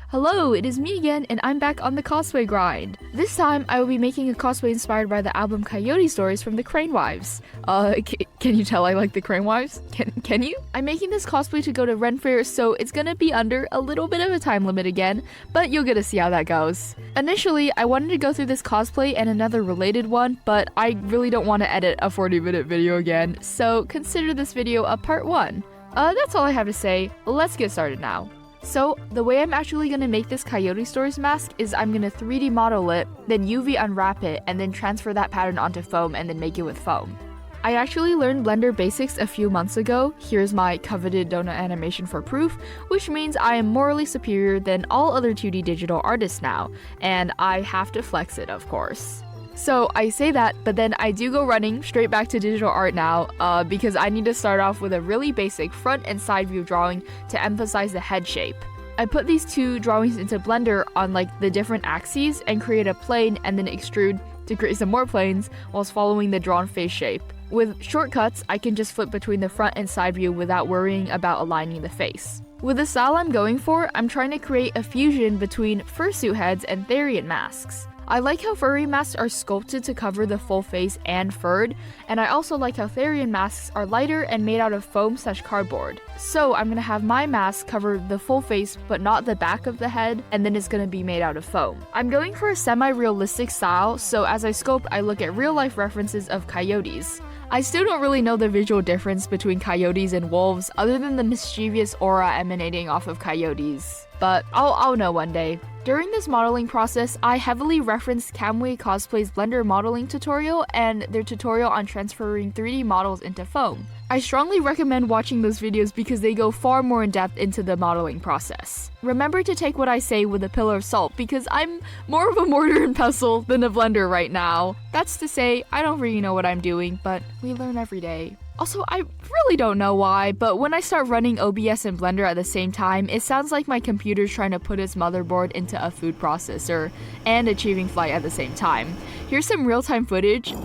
Hello, it is me again, and I'm back on the cosplay grind. This time, I will be making a cosplay inspired by the album Coyote stories from the Crane Wives. Can you tell I like the Crane Wives? Can you? I'm making this cosplay to go to Ren Fair, so it's gonna be under a little bit of a time limit again, but you'll get to see how that goes. Initially, I wanted to go through this cosplay and another related one, but I really don't want to edit a 40-minute video again, so consider this video a part 1. That's all I have to say. Let's get started now. So, the way I'm actually going to make this Coyote Stories mask is I'm going to 3D model it, then UV unwrap it, and then transfer that pattern onto foam and then make it with foam. I actually learned Blender basics a few months ago. Here's my coveted donut animation for proof, which means I am morally superior than all other 2D digital artists now, and I have to flex it, of course. So I say that, but then I do go running straight back to digital art now because I need to start off with a really basic front and side view drawing to emphasize the head shape. I put these two drawings into Blender on like the different axes and create a plane and then extrude to create some more planes whilst following the drawn face shape. With shortcuts, I can just flip between the front and side view without worrying about aligning the face. With the style I'm going for, I'm trying to create a fusion between fursuit heads and Therian masks. I like how furry masks are sculpted to cover the full face and furred, and I also like how Therian masks are lighter and made out of foam/cardboard. So I'm gonna have my mask cover the full face but not the back of the head, and then it's gonna be made out of foam. I'm going for a semi-realistic style, so as I sculpt, I look at real-life references of coyotes. I still don't really know the visual difference between coyotes and wolves other than the mischievous aura emanating off of coyotes, but I'll know one day. During this modeling process, I heavily referenced Kamui Cosplay's Blender modeling tutorial and their tutorial on transferring 3D models into foam. I strongly recommend watching those videos because they go far more in depth into the modeling process. Remember to take what I say with a pillar of salt because I'm more of a mortar and pestle than a blender right now. That's to say, I don't really know what I'm doing, but we learn every day. Also, I really don't know why, but when I start running OBS and Blender at the same time, it sounds like my computer's trying to put its motherboard into a food processor and achieving flight at the same time. Here's some real-time footage.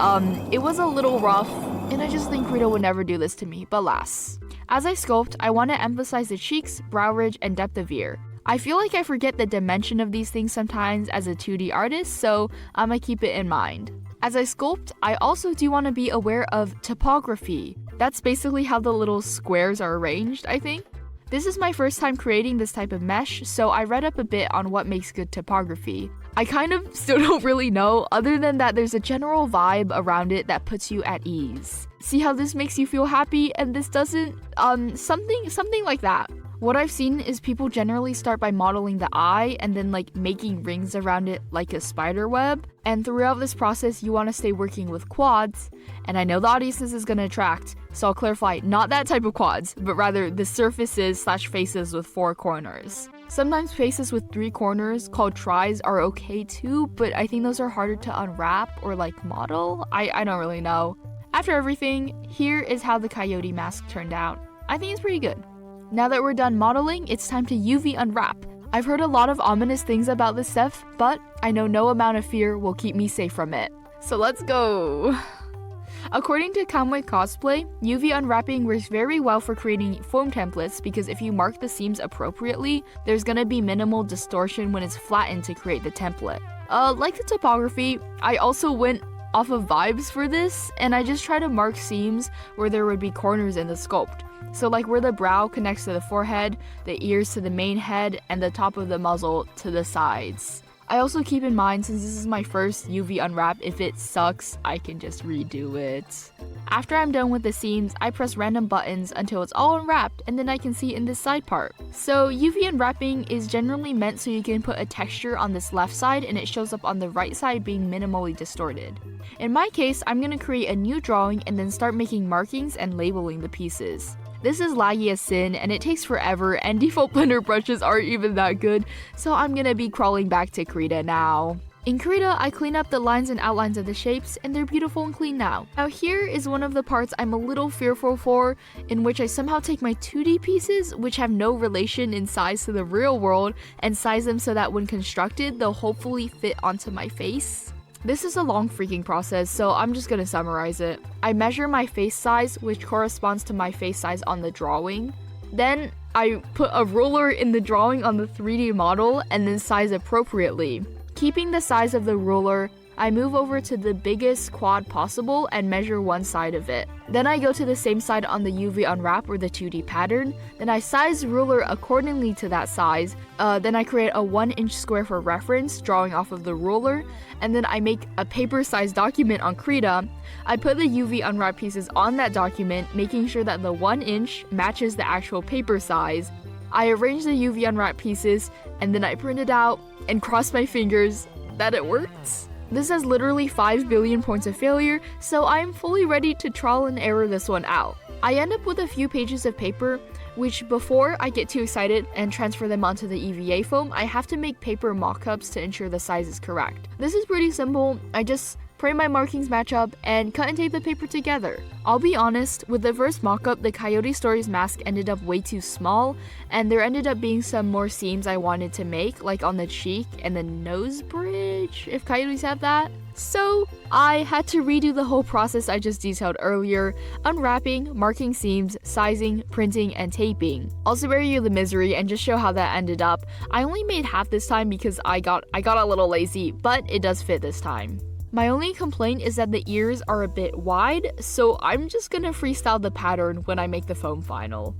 It was a little rough, and I just think Krita would never do this to me, but alas. As I sculpt, I want to emphasize the cheeks, brow ridge, and depth of ear. I feel like I forget the dimension of these things sometimes as a 2D artist, so I'ma keep it in mind. As I sculpt, I also do want to be aware of topography. That's basically how the little squares are arranged, I think. This is my first time creating this type of mesh, so I read up a bit on what makes good topography. I kind of still don't really know, other than that there's a general vibe around it that puts you at ease. See how this makes you feel happy and this doesn't? Something like that. What I've seen is people generally start by modeling the eye and then like making rings around it like a spider web. And throughout this process, you want to stay working with quads. And I know the audience this is going to attract, so I'll clarify, not that type of quads, but rather the surfaces/faces with 4 corners. Sometimes faces with 3 corners called tries are okay too, but I think those are harder to unwrap or like model. I don't really know. After everything, here is how the coyote mask turned out. I think it's pretty good. Now that we're done modeling, it's time to UV unwrap. I've heard a lot of ominous things about this stuff, but I know no amount of fear will keep me safe from it. So let's go! According to Kamui Cosplay, UV unwrapping works very well for creating foam templates because if you mark the seams appropriately, there's gonna be minimal distortion when it's flattened to create the template. Like the topography, I also went off of vibes for this, and I just try to mark seams where there would be corners in the sculpt. So like where the brow connects to the forehead, the ears to the main head, and the top of the muzzle to the sides. I also keep in mind, since this is my first UV unwrap, if it sucks, I can just redo it. After I'm done with the seams, I press random buttons until it's all unwrapped, and then I can see in this side part. So UV unwrapping is generally meant so you can put a texture on this left side and it shows up on the right side being minimally distorted. In my case, I'm going to create a new drawing and then start making markings and labeling the pieces. This is laggy as sin and it takes forever and default Blender brushes aren't even that good, so I'm gonna be crawling back to Krita now. In Krita, I clean up the lines and outlines of the shapes and they're beautiful and clean now. Now here is one of the parts I'm a little fearful for, in which I somehow take my 2D pieces, which have no relation in size to the real world, and size them so that when constructed, they'll hopefully fit onto my face. This is a long freaking process, so I'm just gonna summarize it. I measure my face size, which corresponds to my face size on the drawing. Then I put a ruler in the drawing on the 3D model and then size appropriately. Keeping the size of the ruler, I move over to the biggest quad possible and measure one side of it. Then I go to the same side on the UV unwrap or the 2D pattern. Then I size the ruler accordingly to that size. Then I create a 1-inch square for reference, drawing off of the ruler. And then I make a paper-sized document on Krita. I put the UV unwrap pieces on that document, making sure that the 1 inch matches the actual paper size. I arrange the UV unwrap pieces, and then I print it out and cross my fingers that it works. This has literally 5 billion points of failure, so I am fully ready to trial and error this one out. I end up with a few pages of paper, which before I get too excited and transfer them onto the EVA foam, I have to make paper mock-ups to ensure the size is correct. This is pretty simple. I just pray my markings match up and cut and tape the paper together. I'll be honest, with the first mock-up, the Coyote Stories mask ended up way too small, and there ended up being some more seams I wanted to make, like on the cheek and the nose bridge, if coyotes have that. So I had to redo the whole process I just detailed earlier, unwrapping, marking seams, sizing, printing, and taping. I'll spare you the misery and just show how that ended up. I only made half this time because I got a little lazy, but it does fit this time. My only complaint is that the ears are a bit wide, so I'm just gonna freestyle the pattern when I make the foam final.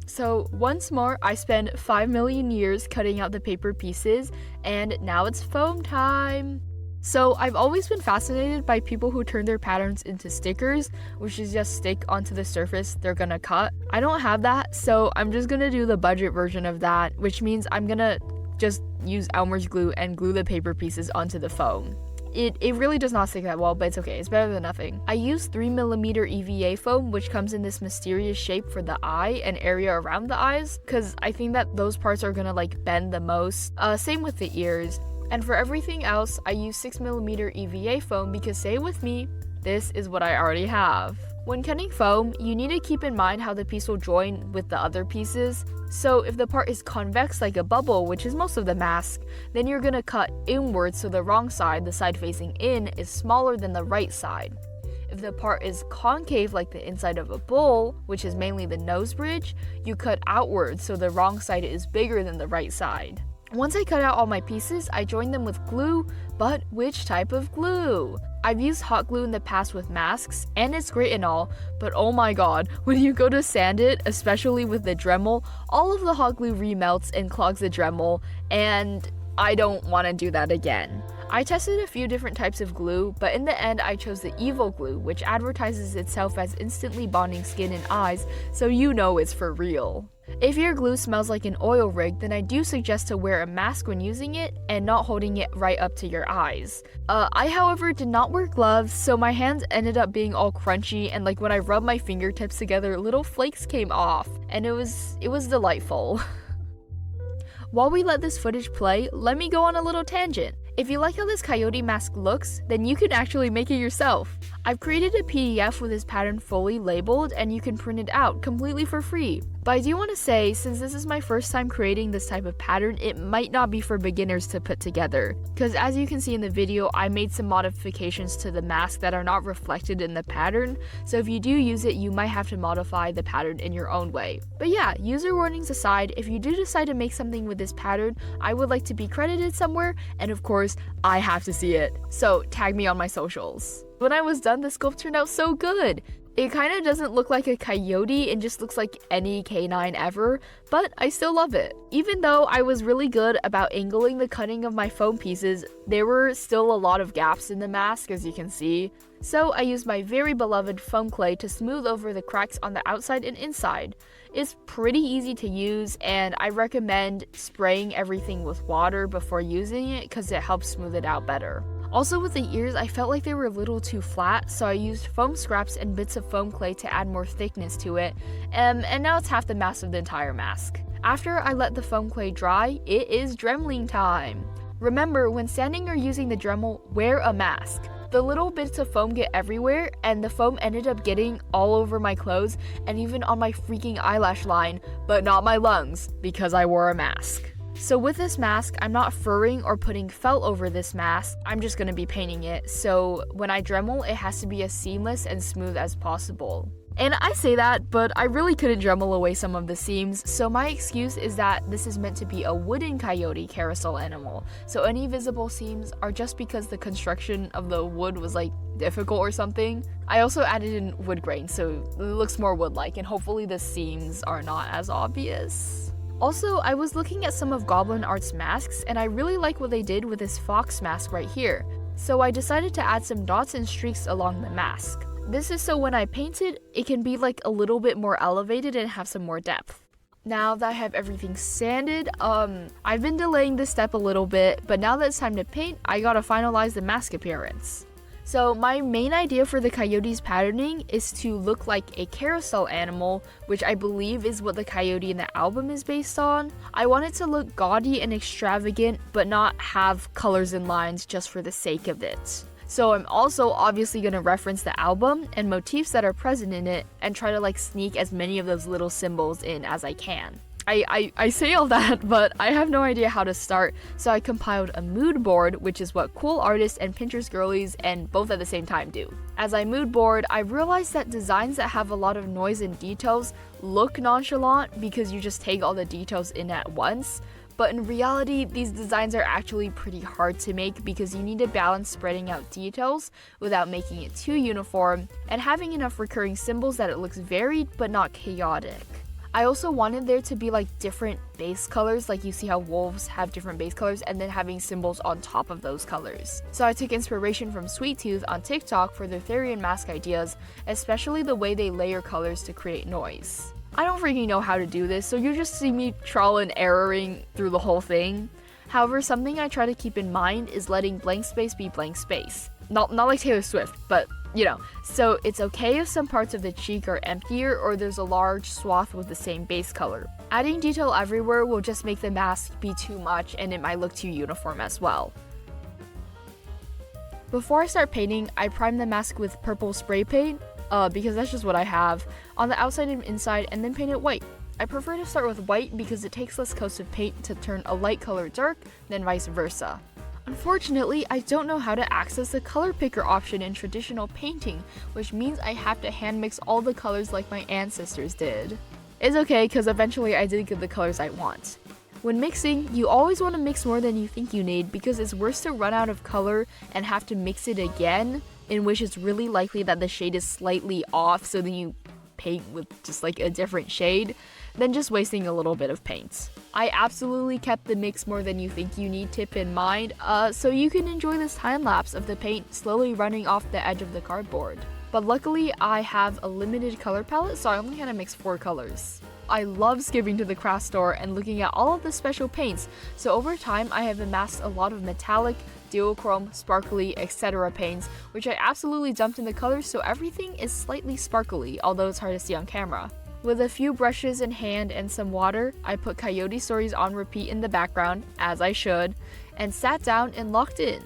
So once more, I spent 5 million years cutting out the paper pieces, and now it's foam time! So I've always been fascinated by people who turn their patterns into stickers, which is just stick onto the surface they're gonna cut. I don't have that, so I'm just gonna do the budget version of that, which means I'm gonna just use Elmer's glue and glue the paper pieces onto the foam. It really does not stick that well, but it's okay, it's better than nothing. I use 3mm EVA foam, which comes in this mysterious shape for the eye and area around the eyes, because I think that those parts are gonna like bend the most. Same with the ears. And for everything else, I use 6mm EVA foam because, say it with me, this is what I already have. When cutting foam, you need to keep in mind how the piece will join with the other pieces. So if the part is convex like a bubble, which is most of the mask, then you're gonna cut inwards so the wrong side, the side facing in, is smaller than the right side. If the part is concave like the inside of a bowl, which is mainly the nose bridge, you cut outwards so the wrong side is bigger than the right side. Once I cut out all my pieces, I join them with glue, but which type of glue? I've used hot glue in the past with masks, and it's great and all, but oh my god, when you go to sand it, especially with the Dremel, all of the hot glue remelts and clogs the Dremel, and I don't want to do that again. I tested a few different types of glue, but in the end I chose the Evil glue, which advertises itself as instantly bonding skin and eyes, so you know it's for real. If your glue smells like an oil rig, then I do suggest to wear a mask when using it and not holding it right up to your eyes. I, however, did not wear gloves, so my hands ended up being all crunchy, and like when I rubbed my fingertips together, little flakes came off, and it was delightful. While we let this footage play, let me go on a little tangent. If you like how this coyote mask looks, then you can actually make it yourself. I've created a PDF with this pattern fully labeled, and you can print it out completely for free. But I do want to say, since this is my first time creating this type of pattern, it might not be for beginners to put together. Because as you can see in the video, I made some modifications to the mask that are not reflected in the pattern, so if you do use it, you might have to modify the pattern in your own way. But yeah, user warnings aside, if you do decide to make something with this pattern, I would like to be credited somewhere, and of course, I have to see it. So tag me on my socials. When I was done, the sculpt turned out so good. It kind of doesn't look like a coyote and just looks like any canine ever, but I still love it. Even though I was really good about angling the cutting of my foam pieces, there were still a lot of gaps in the mask, as you can see. So I used my very beloved foam clay to smooth over the cracks on the outside and inside. It's pretty easy to use, and I recommend spraying everything with water before using it because it helps smooth it out better. Also with the ears, I felt like they were a little too flat, so I used foam scraps and bits of foam clay to add more thickness to it, and now it's half the mass of the entire mask. After I let the foam clay dry, it is Dremeling time! Remember, when sanding or using the Dremel, wear a mask. The little bits of foam get everywhere, and the foam ended up getting all over my clothes and even on my freaking eyelash line, but not my lungs, because I wore a mask. So with this mask, I'm not furring or putting felt over this mask, I'm just gonna be painting it, so when I Dremel, it has to be as seamless and smooth as possible. And I say that, but I really couldn't Dremel away some of the seams, so my excuse is that this is meant to be a wooden coyote carousel animal, so any visible seams are just because the construction of the wood was like difficult or something. I also added in wood grain, so it looks more wood-like, and hopefully the seams are not as obvious. Also, I was looking at some of Goblin Art's masks, and I really like what they did with this fox mask right here, so I decided to add some dots and streaks along the mask. This is so when I paint it, it can be like a little bit more elevated and have some more depth. Now that I have everything sanded, I've been delaying this step a little bit, but now that it's time to paint, I gotta finalize the mask appearance. So my main idea for the coyote's patterning is to look like a carousel animal, which I believe is what the coyote in the album is based on. I want it to look gaudy and extravagant, but not have colors and lines just for the sake of it. So I'm also obviously going to reference the album and motifs that are present in it and try to like sneak as many of those little symbols in as I can. I say all that, but I have no idea how to start, so I compiled a mood board, which is what cool artists and Pinterest girlies and both at the same time do. As I mood board, I realized that designs that have a lot of noise and details look nonchalant because you just take all the details in at once. But in reality, these designs are actually pretty hard to make because you need to balance spreading out details without making it too uniform and having enough recurring symbols that it looks varied but not chaotic. I also wanted there to be like different base colors, like you see how wolves have different base colors, and then having symbols on top of those colors. So I took inspiration from Sweet Tooth on TikTok for their Therian mask ideas, especially the way they layer colors to create noise. I don't freaking know how to do this, so you just see me trial and erroring through the whole thing. However, something I try to keep in mind is letting blank space be blank space. Not like Taylor Swift, but you know. So it's okay if some parts of the cheek are emptier or there's a large swath with the same base color. Adding detail everywhere will just make the mask be too much and it might look too uniform as well. Before I start painting, I prime the mask with purple spray paint, because that's just what I have, on the outside and inside, and then paint it white. I prefer to start with white because it takes less coats of paint to turn a light color dark than vice versa. Unfortunately, I don't know how to access the color picker option in traditional painting, which means I have to hand mix all the colors like my ancestors did. It's okay, because eventually I did get the colors I want. When mixing, you always want to mix more than you think you need because it's worse to run out of color and have to mix it again, in which it's really likely that the shade is slightly off, so then you paint with just like a different shade, than just wasting a little bit of paint. I absolutely kept the mix more than you think you need tip in mind, so you can enjoy this time lapse of the paint slowly running off the edge of the cardboard. But luckily, I have a limited color palette, so I only had to mix 4 colors. I love skipping to the craft store and looking at all of the special paints, so over time I have amassed a lot of metallic, duochrome, sparkly, etc. paints, which I absolutely dumped in the colors so everything is slightly sparkly, although it's hard to see on camera. With a few brushes in hand and some water, I put Coyote stories on repeat in the background, as I should, and sat down and locked in.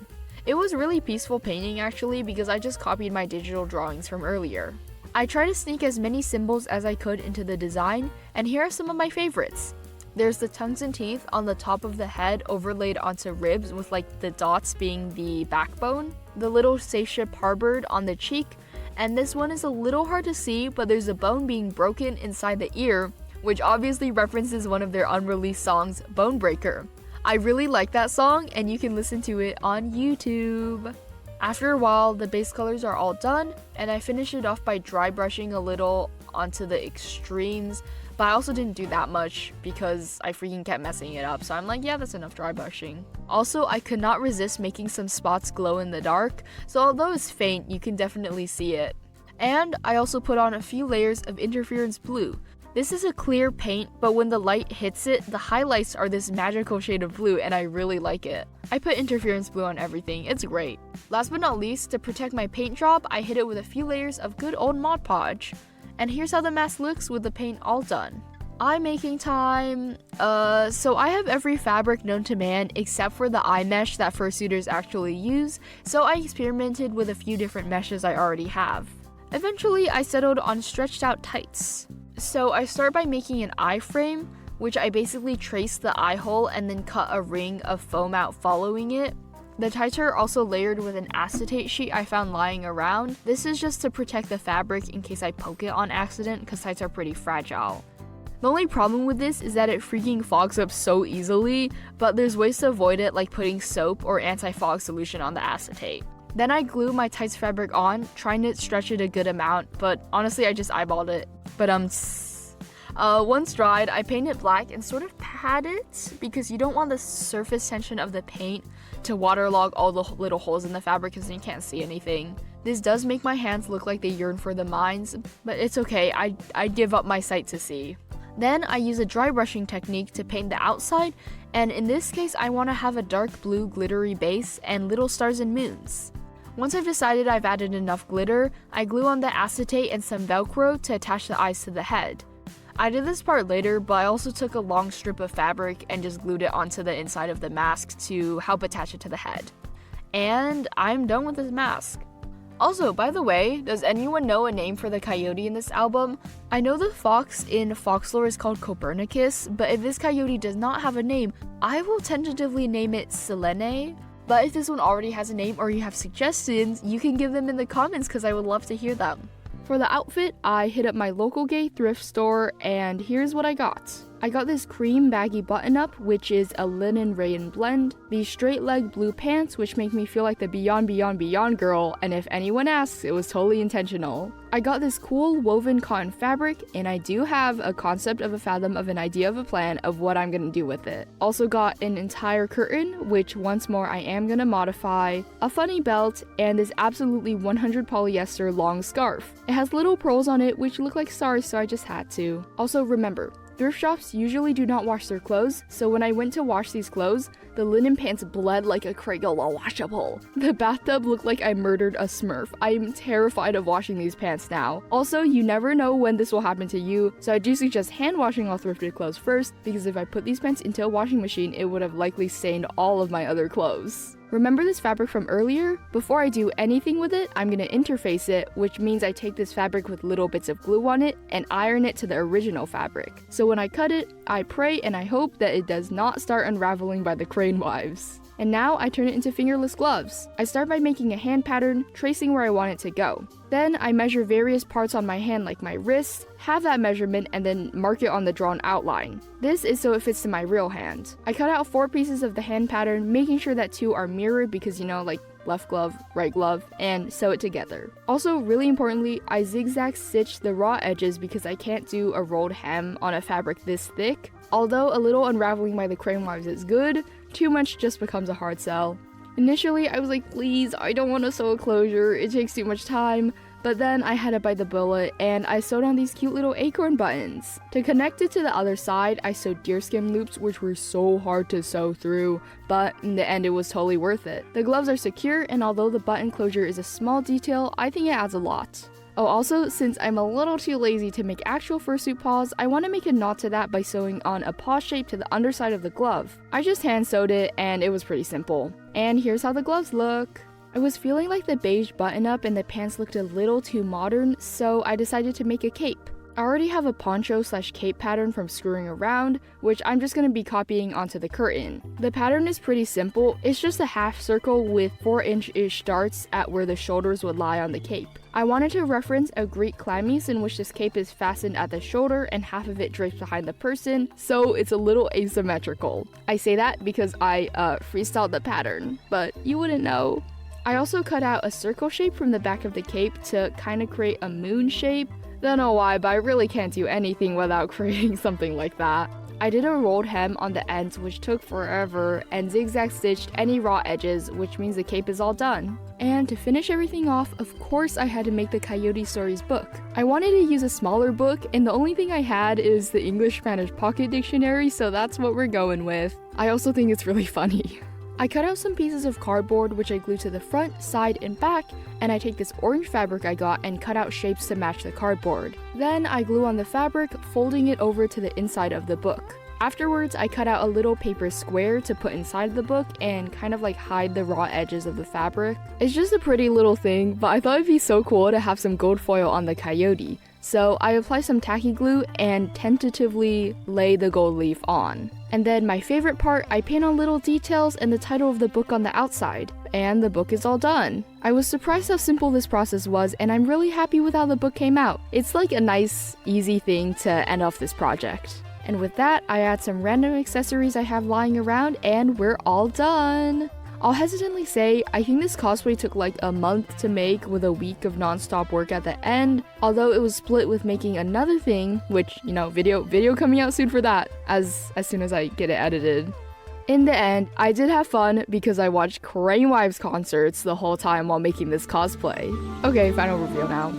It was really peaceful painting actually because I just copied my digital drawings from earlier. I tried to sneak as many symbols as I could into the design, and here are some of my favorites. There's the tongues and teeth on the top of the head overlaid onto ribs with like the dots being the backbone, the little spaceship harbored on the cheek, and this one is a little hard to see, but there's a bone being broken inside the ear, which obviously references one of their unreleased songs, Bone Breaker. I really like that song, and you can listen to it on YouTube. After a while, the base colors are all done, and I finish it off by dry brushing a little onto the extremes, but I also didn't do that much because I freaking kept messing it up, so I'm like, yeah, that's enough dry brushing. Also, I could not resist making some spots glow in the dark, so although it's faint, you can definitely see it. And I also put on a few layers of interference blue. This is a clear paint, but when the light hits it, the highlights are this magical shade of blue, and I really like it. I put interference blue on everything, it's great. Last but not least, to protect my paint job, I hit it with a few layers of good old Mod Podge. And here's how the mask looks with the paint all done. I'm making time. So I have every fabric known to man except for the eye mesh that fursuiters actually use, so I experimented with a few different meshes I already have. Eventually, I settled on stretched out tights. So I start by making an eye frame, which I basically trace the eye hole and then cut a ring of foam out following it. The tights are also layered with an acetate sheet I found lying around. This is just to protect the fabric in case I poke it on accident, because tights are pretty fragile. The only problem with this is that it freaking fogs up so easily, but there's ways to avoid it, like putting soap or anti-fog solution on the acetate. Then I glue my tights fabric on, trying to stretch it a good amount, but honestly I just eyeballed it. But once dried, I paint it black and sort of pat it, because you don't want the surface tension of the paint to waterlog all the little holes in the fabric because you can't see anything. This does make my hands look like they yearn for the mines, but it's okay, I give up my sight to see. Then I use a dry brushing technique to paint the outside, and in this case I want to have a dark blue glittery base and little stars and moons. Once I've decided I've added enough glitter, I glue on the acetate and some velcro to attach the eyes to the head. I did this part later, but I also took a long strip of fabric and just glued it onto the inside of the mask to help attach it to the head. And I'm done with this mask. Also, by the way, does anyone know a name for the coyote in this album? I know the fox in fox lore is called Copernicus, but if this coyote does not have a name, I will tentatively name it Selene. But if this one already has a name or you have suggestions, you can give them in the comments because I would love to hear them. For the outfit, I hit up my local gay thrift store, and here's what I got. I got this cream baggy button-up, which is a linen rayon blend, these straight-leg blue pants, which make me feel like the Beyond Beyond Beyond girl, and if anyone asks, it was totally intentional. I got this cool woven cotton fabric, and I do have a concept of a fathom of an idea of a plan of what I'm gonna do with it. Also got an entire curtain, which once more I am gonna modify, a funny belt, and this absolutely 100 polyester long scarf. It has little pearls on it, which look like stars, so I just had to. Also remember, thrift shops usually do not wash their clothes, so when I went to wash these clothes, the linen pants bled like a Krita washable. The bathtub looked like I murdered a smurf. I am terrified of washing these pants now. Also, you never know when this will happen to you, so I do suggest hand washing all thrifted clothes first, because if I put these pants into a washing machine, it would have likely stained all of my other clothes. Remember this fabric from earlier? Before I do anything with it, I'm gonna interface it, which means I take this fabric with little bits of glue on it and iron it to the original fabric. So when I cut it, I pray and I hope that it does not start unraveling by the crane wives. And now I turn it into fingerless gloves. I start by making a hand pattern, tracing where I want it to go. Then I measure various parts on my hand like my wrist, have that measurement, and then mark it on the drawn outline. This is so it fits to my real hand. I cut out 4 pieces of the hand pattern, making sure that 2 are mirrored because, you know, like left glove, right glove, and sew it together. Also, really importantly, I zigzag stitch the raw edges because I can't do a rolled hem on a fabric this thick. Although a little unraveling by the crane wives is good, too much just becomes a hard sell. Initially, I was like, please, I don't want to sew a closure, it takes too much time. But then I had to bite the bullet and I sewed on these cute little acorn buttons. To connect it to the other side, I sewed deerskin loops, which were so hard to sew through, but in the end it was totally worth it. The gloves are secure, and although the button closure is a small detail, I think it adds a lot. Oh, also, since I'm a little too lazy to make actual fursuit paws, I want to make a knot to that by sewing on a paw shape to the underside of the glove. I just hand sewed it and it was pretty simple. And here's how the gloves look. I was feeling like the beige button-up and the pants looked a little too modern, so I decided to make a cape. I already have a poncho/cape pattern from screwing around, which I'm just going to be copying onto the curtain. The pattern is pretty simple, it's just a half circle with 4-inch-ish darts at where the shoulders would lie on the cape. I wanted to reference a Greek chlamys in which this cape is fastened at the shoulder and half of it drapes behind the person, so it's a little asymmetrical. I say that because I freestyled the pattern, but you wouldn't know. I also cut out a circle shape from the back of the cape to kind of create a moon shape. Don't know why, but I really can't do anything without creating something like that. I did a rolled hem on the ends, which took forever, and zigzag stitched any raw edges, which means the cape is all done. And to finish everything off, of course I had to make the Coyote Stories book. I wanted to use a smaller book, and the only thing I had is the English-Spanish Pocket Dictionary, so that's what we're going with. I also think it's really funny. I cut out some pieces of cardboard which I glue to the front, side, and back, and I take this orange fabric I got and cut out shapes to match the cardboard. Then I glue on the fabric, folding it over to the inside of the book. Afterwards, I cut out a little paper square to put inside the book and kind of like hide the raw edges of the fabric. It's just a pretty little thing, but I thought it'd be so cool to have some gold foil on the coyote. So I apply some tacky glue and tentatively lay the gold leaf on. And then my favorite part, I paint on little details and the title of the book on the outside. And the book is all done. I was surprised how simple this process was, and I'm really happy with how the book came out. It's like a nice, easy thing to end off this project. And with that, I add some random accessories I have lying around, and we're all done! I'll hesitantly say, I think this cosplay took like a month to make with a week of non-stop work at the end, although it was split with making another thing, which, you know, video coming out soon for that, as soon as I get it edited. In the end, I did have fun because I watched Kdenlive's concerts the whole time while making this cosplay. Okay, final reveal now.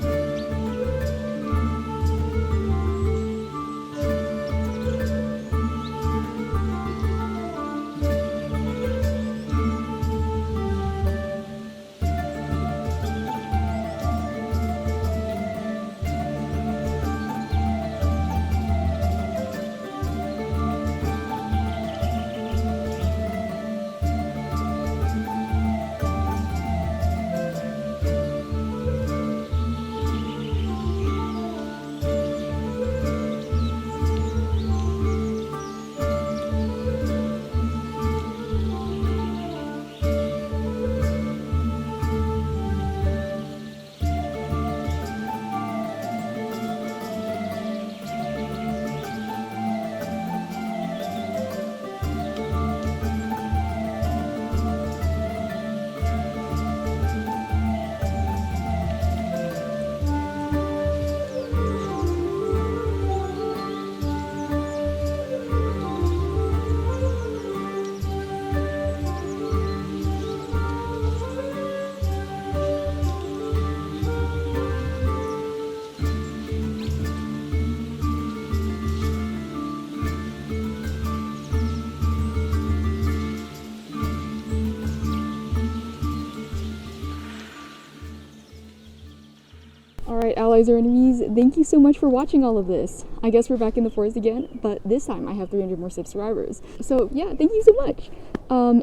Alright, allies or enemies, thank you so much for watching all of this. I guess we're back in the forest again, but this time I have 300 more subscribers. So yeah, thank you so much.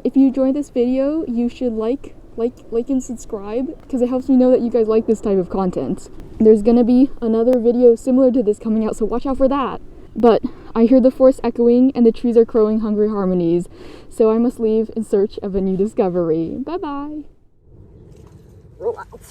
If you enjoyed this video, you should like and subscribe, because it helps me know that you guys like this type of content. There's gonna be another video similar to this coming out, so watch out for that. But I hear the forest echoing and the trees are crowing hungry harmonies, so I must leave in search of a new discovery. Bye bye! Roll out.